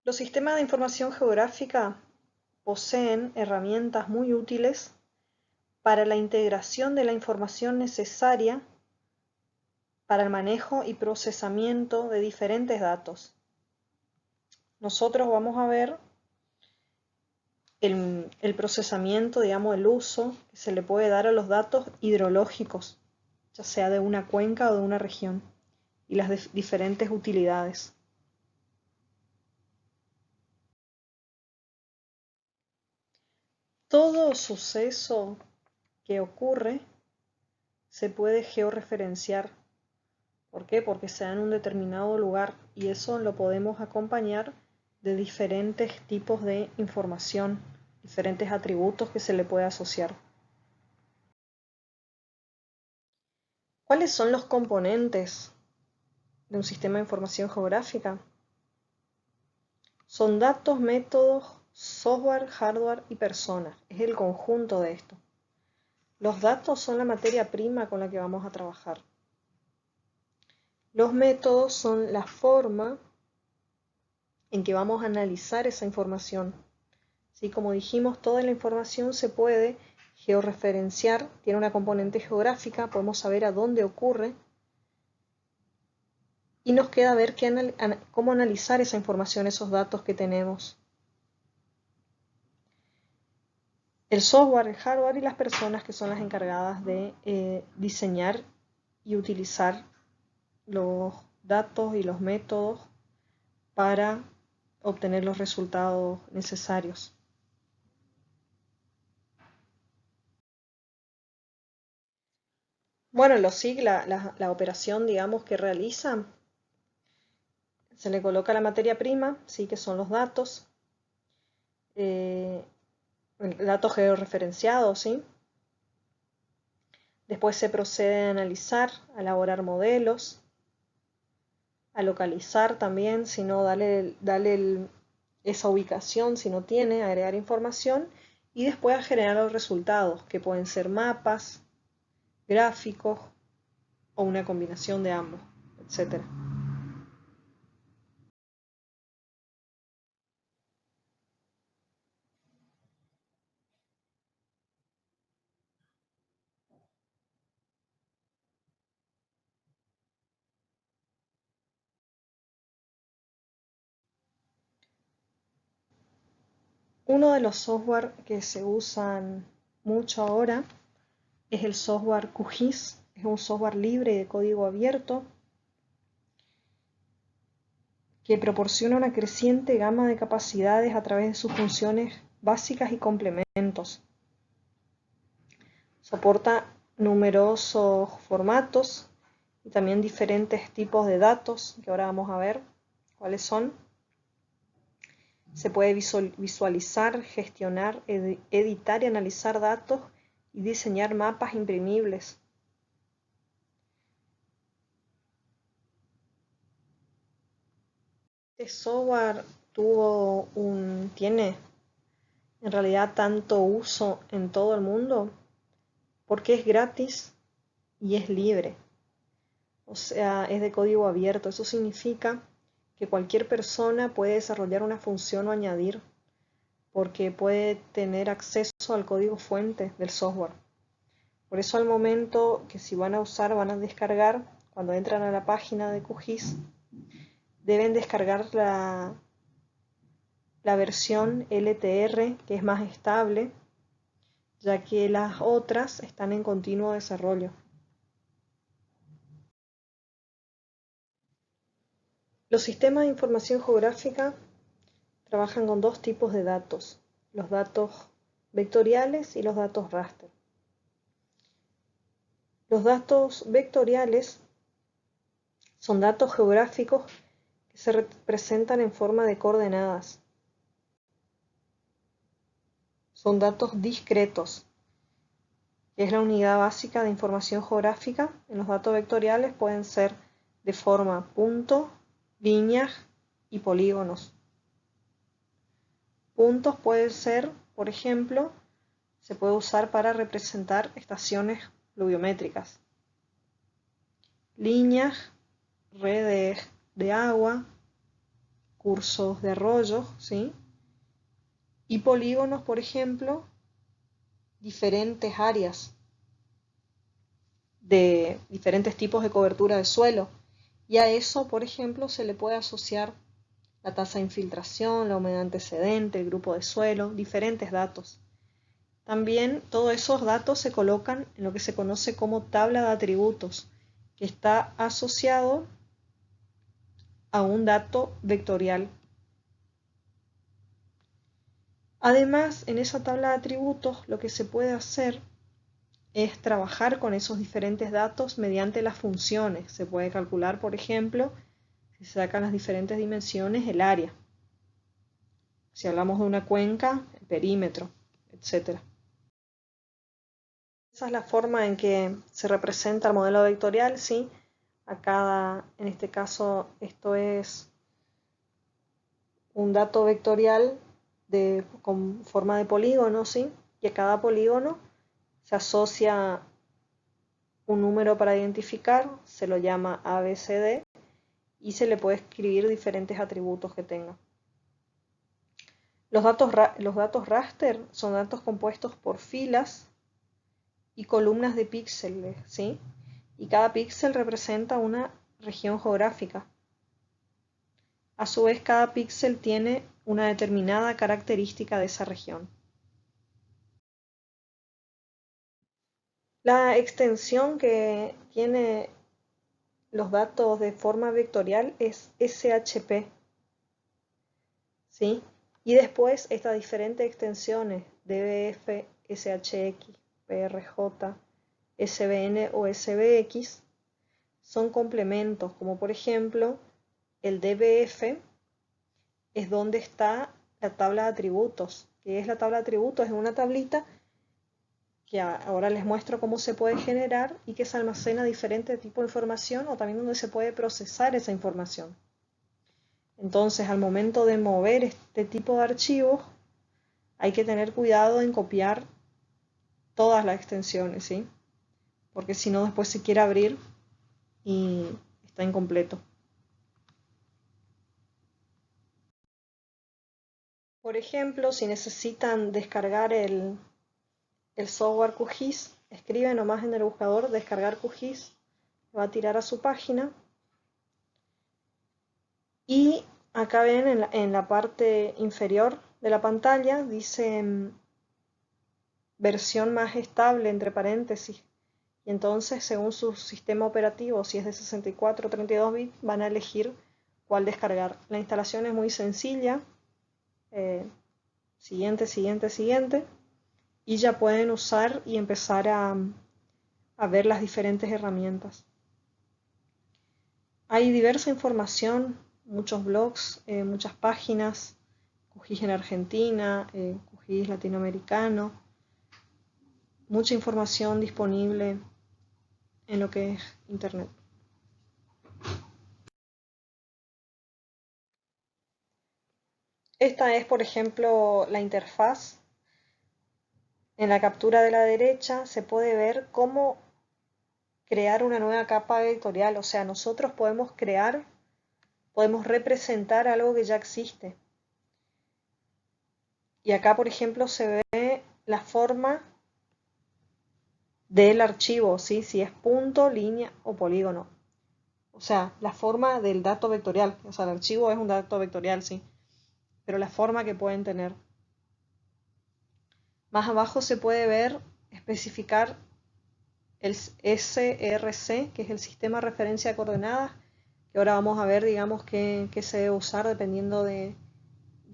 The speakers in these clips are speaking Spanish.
Los sistemas de información geográfica poseen herramientas muy útiles para la integración de la información necesaria para el manejo y procesamiento de diferentes datos. Nosotros vamos a ver el procesamiento, digamos, el uso que se le puede dar a los datos hidrológicos, ya sea de una cuenca o de una región, y las diferentes utilidades. Todo suceso que ocurre se puede georreferenciar. ¿Por qué? Porque se da en un determinado lugar y eso lo podemos acompañar de diferentes tipos de información, diferentes atributos que se le puede asociar. ¿Cuáles son los componentes de un sistema de información geográfica? Son datos, métodos, software, hardware y personas. Es el conjunto de esto. Los datos son la materia prima con la que vamos a trabajar. Los métodos son la forma en que vamos a analizar esa información. ¿Sí? Como dijimos, toda la información se puede georreferenciar, tiene una componente geográfica, podemos saber a dónde ocurre y nos queda ver cómo analizar esa información, esos datos que tenemos. El software, el hardware y las personas que son las encargadas de diseñar y utilizar los datos y los métodos para obtener los resultados necesarios. Bueno, los SIG, la operación, digamos, que realizan, se le coloca la materia prima, sí, que son los datos, datos georreferenciados, ¿sí? Después se procede a analizar, a elaborar modelos, a localizar también, si no, dale esa ubicación, si no tiene, agregar información, y después a generar los resultados, que pueden ser mapas, gráficos, o una combinación de ambos, etc. Uno de los software que se usan mucho ahora es el software QGIS, es un software libre de código abierto que proporciona una creciente gama de capacidades a través de sus funciones básicas y complementos. Soporta numerosos formatos y también diferentes tipos de datos, que ahora vamos a ver cuáles son. Se puede visualizar, gestionar, editar y analizar datos y diseñar mapas imprimibles. Este software tiene en realidad tanto uso en todo el mundo porque es gratis y es libre. O sea, es de código abierto. Eso significa que cualquier persona puede desarrollar una función o añadir porque puede tener acceso al código fuente del software. Por eso al momento que si van a descargar, cuando entran a la página de QGIS, deben descargar la versión LTR, que es más estable, ya que las otras están en continuo desarrollo. Los sistemas de información geográfica trabajan con dos tipos de datos, los datos vectoriales y los datos raster. Los datos vectoriales son datos geográficos que se representan en forma de coordenadas. Son datos discretos, que es la unidad básica de información geográfica. En los datos vectoriales pueden ser de forma punto, líneas y polígonos. Puntos pueden ser, por ejemplo, se puede usar para representar estaciones pluviométricas. Líneas, redes de agua, cursos de rollos, ¿sí? Y polígonos, por ejemplo, diferentes áreas de diferentes tipos de cobertura de suelo. Y a eso, por ejemplo, se le puede asociar la tasa de infiltración, la humedad antecedente, el grupo de suelo, diferentes datos. También todos esos datos se colocan en lo que se conoce como tabla de atributos, que está asociado a un dato vectorial. Además, en esa tabla de atributos lo que se puede hacer es trabajar con esos diferentes datos mediante las funciones. Se puede calcular, por ejemplo, si se sacan las diferentes dimensiones, el área. Si hablamos de una cuenca, el perímetro, etc. Esa es la forma en que se representa el modelo vectorial, ¿sí? En este caso, esto es un dato vectorial con forma de polígono, ¿sí? Y a cada polígono se asocia un número para identificar, se lo llama ABCD, y se le puede escribir diferentes atributos que tenga. Los datos raster son datos compuestos por filas y columnas de píxeles, ¿sí? Y cada píxel representa una región geográfica. A su vez, cada píxel tiene una determinada característica de esa región. La extensión que tiene los datos de forma vectorial es SHP, ¿sí? Y después estas diferentes extensiones, DBF, SHX, PRJ, SBN o SBX, son complementos, como por ejemplo el DBF es donde está la tabla de atributos. ¿Qué es la tabla de atributos? Es una tablita que ahora les muestro cómo se puede generar y que se almacena diferentes tipos de información o también donde se puede procesar esa información. Entonces, al momento de mover este tipo de archivos, hay que tener cuidado en copiar todas las extensiones, ¿sí? Porque si no, después se quiere abrir y está incompleto. Por ejemplo, si necesitan descargar el software QGIS, escribe nomás en el buscador descargar QGIS, va a tirar a su página y acá ven en la parte inferior de la pantalla dice versión más estable entre paréntesis y entonces según su sistema operativo, si es de 64 o 32 bits, van a elegir cuál descargar. La instalación es muy sencilla, siguiente, y ya pueden usar y empezar a ver las diferentes herramientas. Hay diversa información, muchos blogs, muchas páginas, QGIS en Argentina, QGIS latinoamericano, mucha información disponible en lo que es Internet. Esta es, por ejemplo, la interfaz. En la captura de la derecha se puede ver cómo crear una nueva capa vectorial. O sea, nosotros podemos representar algo que ya existe. Y acá, por ejemplo, se ve la forma del archivo, ¿sí? Si es punto, línea o polígono. O sea, la forma del dato vectorial. O sea, el archivo es un dato vectorial, sí. Pero la forma que pueden tener. Más abajo se puede ver, especificar el SRC, que es el sistema de referencia de coordenadas, que ahora vamos a ver, digamos, qué se debe usar dependiendo de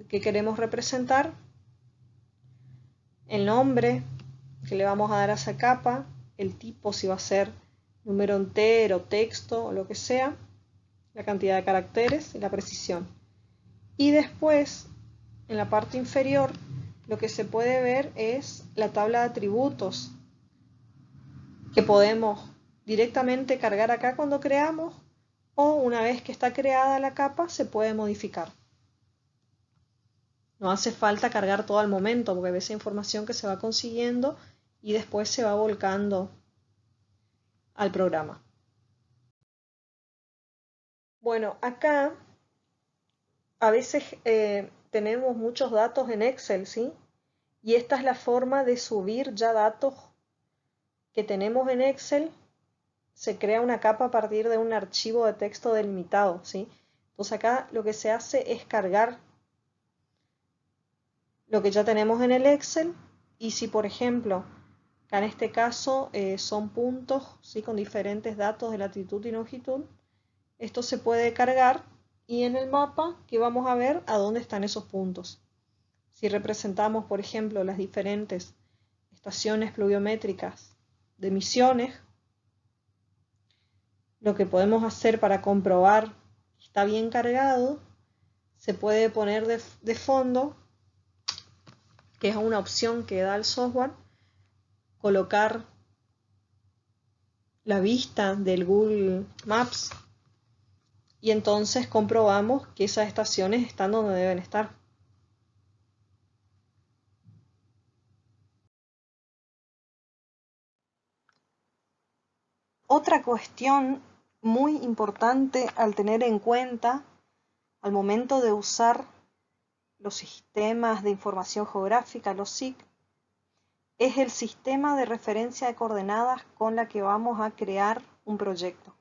qué queremos representar. El nombre que le vamos a dar a esa capa, el tipo, si va a ser número entero, texto o lo que sea, la cantidad de caracteres y la precisión. Y después, en la parte inferior, lo que se puede ver es la tabla de atributos que podemos directamente cargar acá cuando creamos o una vez que está creada la capa se puede modificar. No hace falta cargar todo al momento porque esa información que se va consiguiendo y después se va volcando al programa. Bueno, acá a veces tenemos muchos datos en Excel, ¿sí? Y esta es la forma de subir ya datos que tenemos en Excel. Se crea una capa a partir de un archivo de texto delimitado, ¿sí? Entonces acá lo que se hace es cargar lo que ya tenemos en el Excel, y si por ejemplo, acá en este caso son puntos, ¿sí? Con diferentes datos de latitud y longitud, esto se puede cargar y en el mapa que vamos a ver a dónde están esos puntos. Si representamos, por ejemplo, las diferentes estaciones pluviométricas de Misiones, lo que podemos hacer para comprobar que está bien cargado, se puede poner de fondo, que es una opción que da el software, colocar la vista del Google Maps y entonces comprobamos que esas estaciones están donde deben estar. Otra cuestión muy importante al tener en cuenta al momento de usar los sistemas de información geográfica, los SIG, es el sistema de referencia de coordenadas con la que vamos a crear un proyecto.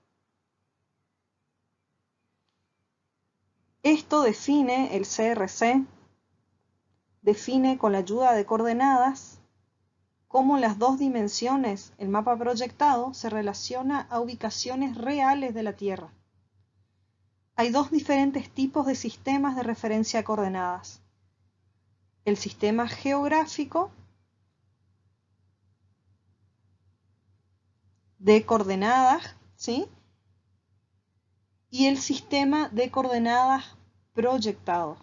Esto define, el CRC, define con la ayuda de coordenadas cómo las dos dimensiones, el mapa proyectado, se relaciona a ubicaciones reales de la Tierra. Hay dos diferentes tipos de sistemas de referencia a coordenadas. El sistema geográfico de coordenadas, ¿sí? Y el sistema de coordenadas proyectado.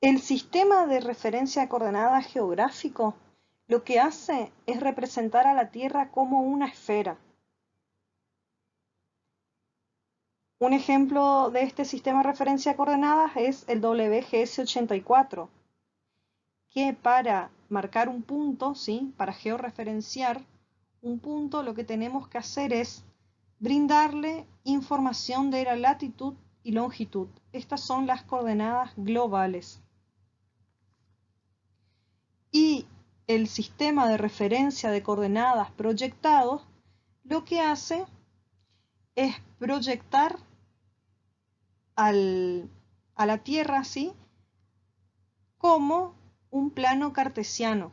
El sistema de referencia a coordenadas geográfico lo que hace es representar a la Tierra como una esfera. Un ejemplo de este sistema de referencia a coordenadas es el WGS84, que para marcar un punto, ¿sí? Para georreferenciar un punto, lo que tenemos que hacer es brindarle información de la latitud y longitud. Estas son las coordenadas globales. Y el sistema de referencia de coordenadas proyectados lo que hace es proyectar a la Tierra, ¿sí? Como un plano cartesiano,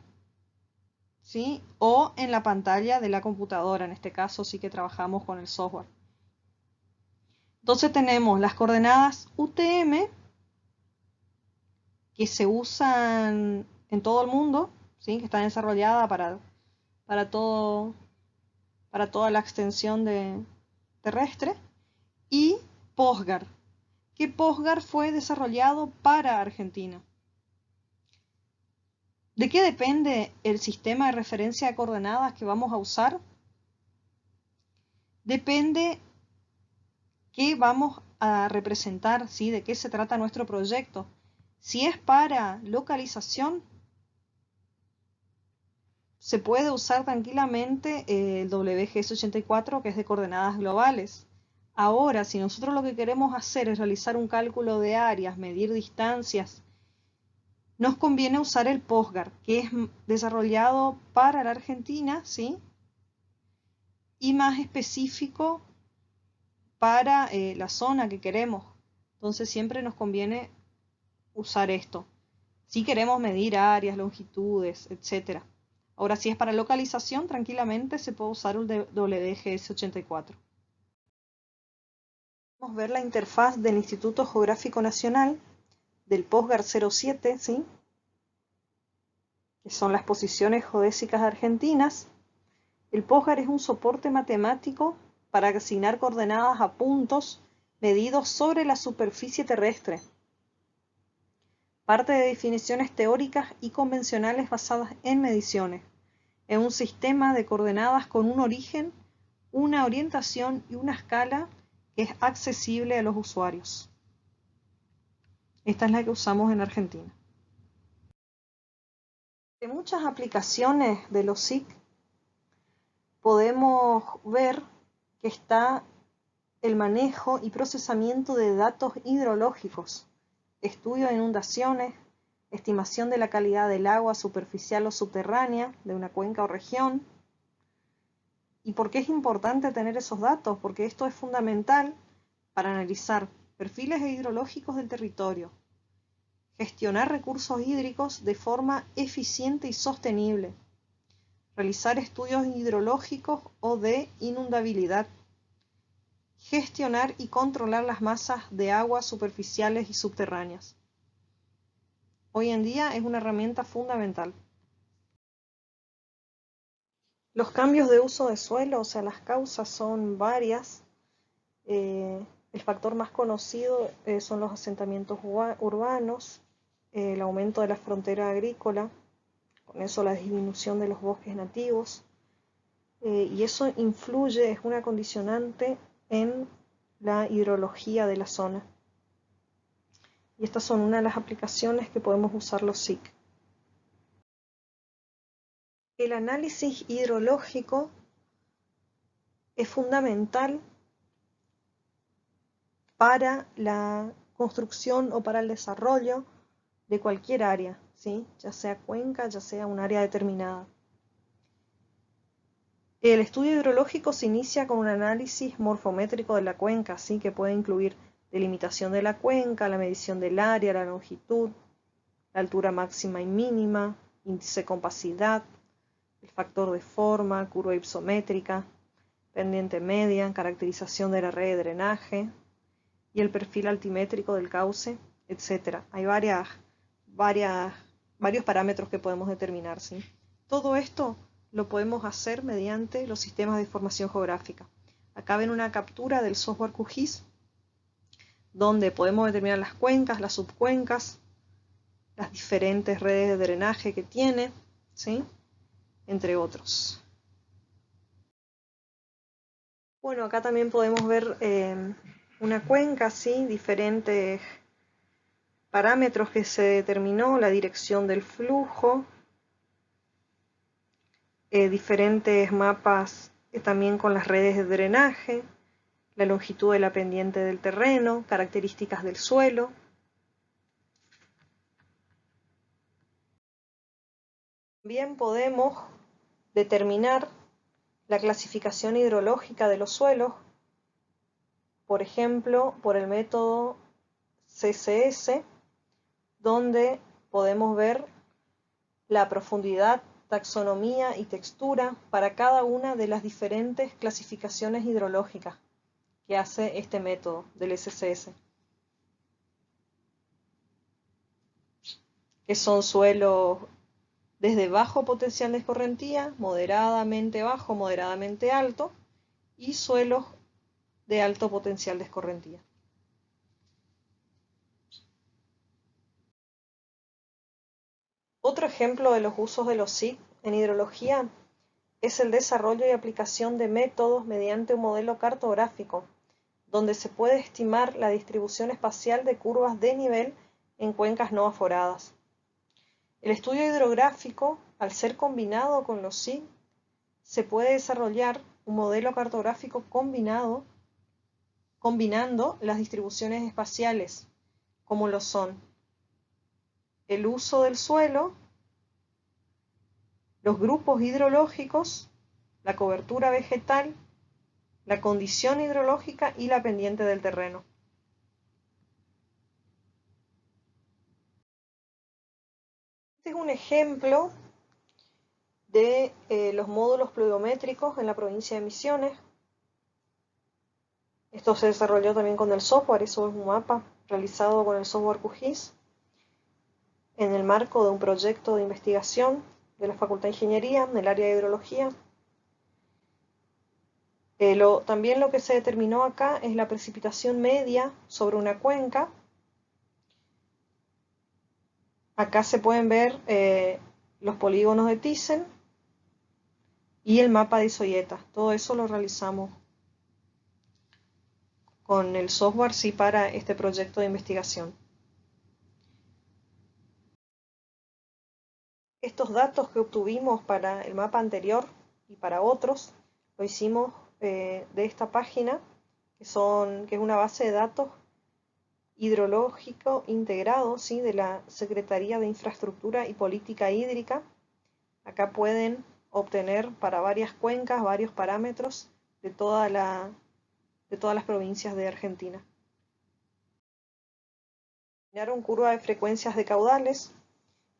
¿sí? O en la pantalla de la computadora, en este caso sí que trabajamos con el software. Entonces tenemos las coordenadas UTM, que se usan en todo el mundo, ¿sí? Que están desarrolladas para toda la extensión terrestre, y PostGar, que PostGar fue desarrollado para Argentina. ¿De qué depende el sistema de referencia de coordenadas que vamos a usar? Depende qué vamos a representar, ¿sí? De qué se trata nuestro proyecto. Si es para localización, se puede usar tranquilamente el WGS84, que es de coordenadas globales. Ahora, si nosotros lo que queremos hacer es realizar un cálculo de áreas, medir distancias, nos conviene usar el PostGar, que es desarrollado para la Argentina, ¿sí? Y más específico para la zona que queremos. Entonces siempre nos conviene usar esto. Si queremos medir áreas, longitudes, etc. Ahora, si es para localización, tranquilamente se puede usar el WGS84. Vamos a ver la interfaz del Instituto Geográfico Nacional, del PostGar 07, ¿sí? Que son las posiciones geodésicas argentinas. El PostGar es un soporte matemático para asignar coordenadas a puntos medidos sobre la superficie terrestre. Parte de definiciones teóricas y convencionales basadas en mediciones. Es un sistema de coordenadas con un origen, una orientación y una escala que es accesible a los usuarios. Esta es la que usamos en Argentina. En muchas aplicaciones de los SIG podemos ver que está el manejo y procesamiento de datos hidrológicos, estudio de inundaciones, estimación de la calidad del agua superficial o subterránea de una cuenca o región. ¿Y por qué es importante tener esos datos? Porque esto es fundamental para analizar perfiles hidrológicos del territorio, gestionar recursos hídricos de forma eficiente y sostenible, realizar estudios hidrológicos o de inundabilidad, gestionar y controlar las masas de agua superficiales y subterráneas. Hoy en día es una herramienta fundamental. Los cambios de uso de suelo, o sea, las causas son varias. El factor más conocido son los asentamientos urbanos, el aumento de la frontera agrícola, con eso la disminución de los bosques nativos, y eso influye, es una condicionante en la hidrología de la zona. Y estas son una de las aplicaciones que podemos usar los SIC. El análisis hidrológico es fundamental para la construcción o para el desarrollo de cualquier área, ¿sí? Ya sea cuenca, ya sea un área determinada. El estudio hidrológico se inicia con un análisis morfométrico de la cuenca, ¿sí? Que puede incluir delimitación de la cuenca, la medición del área, la longitud, la altura máxima y mínima, índice de compacidad, el factor de forma, curva hipométrica, pendiente media, caracterización de la red de drenaje y el perfil altimétrico del cauce, etc. Hay varios parámetros que podemos determinar, ¿sí? Todo esto lo podemos hacer mediante los sistemas de información geográfica. Acá ven una captura del software QGIS, donde podemos determinar las cuencas, las subcuencas, las diferentes redes de drenaje que tiene, ¿sí? Entre otros. Bueno, acá también podemos ver una cuenca, ¿sí? Diferentes parámetros que se determinó, la dirección del flujo, diferentes mapas también con las redes de drenaje, la longitud de la pendiente del terreno, características del suelo. También podemos determinar la clasificación hidrológica de los suelos, por ejemplo, por el método CCS, donde podemos ver la profundidad, taxonomía y textura para cada una de las diferentes clasificaciones hidrológicas que hace este método del SCS, que son suelos desde bajo potencial de escorrentía, moderadamente bajo, moderadamente alto, y suelos de alto potencial de escorrentía. Otro ejemplo de los usos de los SIC en hidrología es el desarrollo y aplicación de métodos mediante un modelo cartográfico, donde se puede estimar la distribución espacial de curvas de nivel en cuencas no aforadas. El estudio hidrográfico, al ser combinado con los SIC, se puede desarrollar un modelo cartográfico combinando las distribuciones espaciales, como lo son el uso del suelo, los grupos hidrológicos, la cobertura vegetal, la condición hidrológica y la pendiente del terreno. Este es un ejemplo de los módulos pluviométricos en la provincia de Misiones. Esto se desarrolló también con el software, eso es un mapa realizado con el software QGIS en el marco de un proyecto de investigación de la Facultad de Ingeniería en el área de hidrología. También lo que se determinó acá es la precipitación media sobre una cuenca. Acá se pueden ver los polígonos de Thyssen y el mapa de Isoyeta. Todo eso lo realizamos con el software, sí, para este proyecto de investigación. Estos datos que obtuvimos para el mapa anterior y para otros, lo hicimos de esta página, que es una base de datos hidrológico integrado, ¿sí?, de la Secretaría de Infraestructura y Política Hídrica. Acá pueden obtener para varias cuencas varios parámetros de todas las provincias de Argentina. Diseñaron curva de frecuencias de caudales,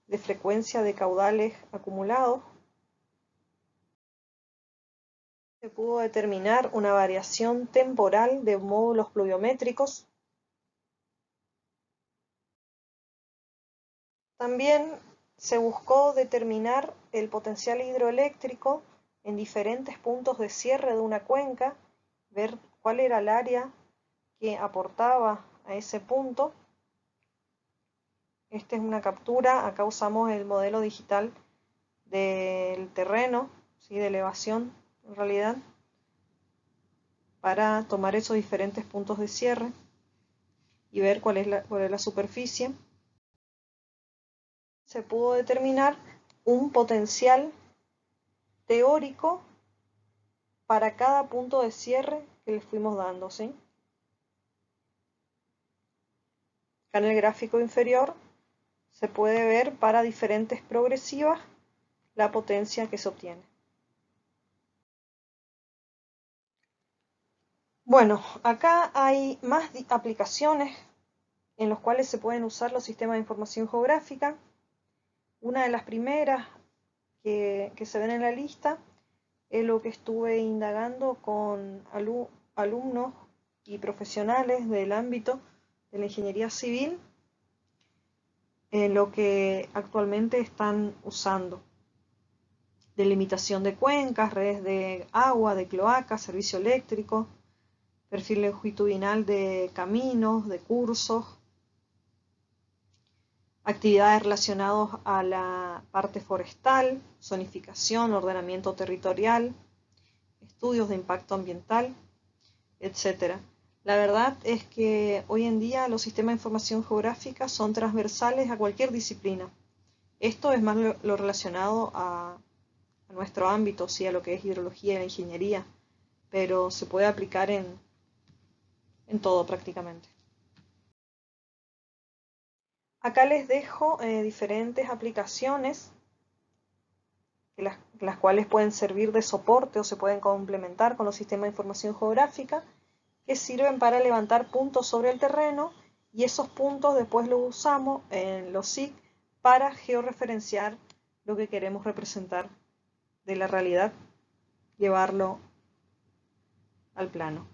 de frecuencia de caudales acumulados. Se pudo determinar una variación temporal de módulos pluviométricos. También se buscó determinar el potencial hidroeléctrico en diferentes puntos de cierre de una cuenca, ver cuál era el área que aportaba a ese punto. Esta es una captura, acá usamos el modelo digital del terreno, ¿sí?, de elevación en realidad, para tomar esos diferentes puntos de cierre y ver cuál es la superficie. Se pudo determinar un potencial teórico para cada punto de cierre que le fuimos dando, ¿sí? Acá en el gráfico inferior se puede ver para diferentes progresivas la potencia que se obtiene. Bueno, acá hay más aplicaciones en las cuales se pueden usar los sistemas de información geográfica. Una de las primeras que se ven en la lista es lo que estuve indagando con alumnos y profesionales del ámbito de la ingeniería civil, en lo que actualmente están usando: delimitación de cuencas, redes de agua, de cloaca, servicio eléctrico, perfil longitudinal de caminos, de cursos, actividades relacionadas a la parte forestal, zonificación, ordenamiento territorial, estudios de impacto ambiental, etc. La verdad es que hoy en día los sistemas de información geográfica son transversales a cualquier disciplina. Esto es más lo relacionado a nuestro ámbito, sí, a lo que es hidrología y la ingeniería, pero se puede aplicar en todo prácticamente. Acá les dejo diferentes aplicaciones las cuales pueden servir de soporte o se pueden complementar con los sistemas de información geográfica, que sirven para levantar puntos sobre el terreno, y esos puntos después los usamos en los SIG para georreferenciar lo que queremos representar de la realidad, llevarlo al plano.